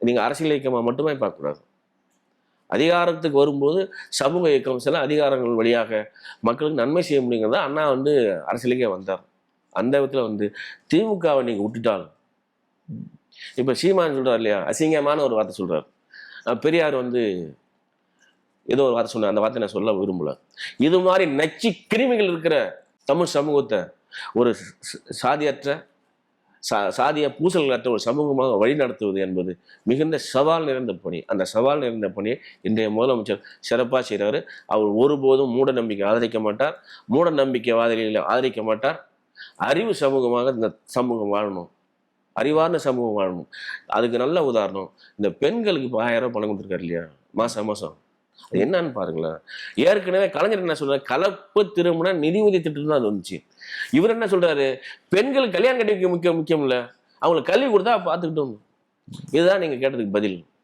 நீங்கள் அரசியல் இயக்கமாக மட்டுமே பார்க்கக்கூடாது. அதிகாரத்துக்கு வரும்போது சமூக இயக்கம் சில அதிகாரங்கள் வழியாக மக்களுக்கு நன்மை செய்ய முடியுங்கிறத அண்ணா அரசியலுக்கே வந்தார். அந்த விதத்தில் திமுகவை நீங்கள் விட்டுட்டால், இப்போ சீமான் சொல்கிறார் இல்லையா, அசிங்கமான ஒரு வார்த்தை சொல்கிறார். பெரியார் ஏதோ ஒரு வார்த்தை சொன்னார், அந்த வார்த்தை நான் சொல்ல விரும்பல. இது மாதிரி நச்சு கிருமிகள் இருக்கிற தமிழ் சமூகத்தை ஒரு சாதியற்ற சாதிய பூசல்களற்ற ஒரு சமூகமாக வழிநடத்துவது என்பது மிகுந்த சவால் நிறைந்த பணி. அந்த சவால் நிறைந்த பணியை இன்றைய முதலமைச்சர் சிறப்பாக செய்கிறாரு. அவர் ஒருபோதும் மூட நம்பிக்கை ஆதரிக்க மாட்டார், மூட நம்பிக்கைவாதிகளை ஆதரிக்க மாட்டார். அறிவு சமூகமாக இந்த சமூகம் வாழணும், அறிவார்ந்த சமூகம் வாழணும். அதுக்கு நல்ல உதாரணம், இந்த பெண்களுக்கு இப்போ 1000 ரூபாய் பணம் கொடுத்துருக்காரு இல்லையா, மாதம் அது என்னன்னு பாருங்களேன். ஏற்கனவே கலைஞர் என்ன சொல்றாரு, கலப்பு திருமண நிதி உதவி திட்டம் தான் அது வந்துச்சு. இவர் என்ன சொல்றாரு, பெண்களுக்கு கல்யாணம் கட்டி முக்கியம் இல்ல, அவங்களுக்கு கல்வி கொடுத்தா பார்த்துக்கிட்டோம். இதுதான் நீங்க கேட்டதுக்கு பதில்.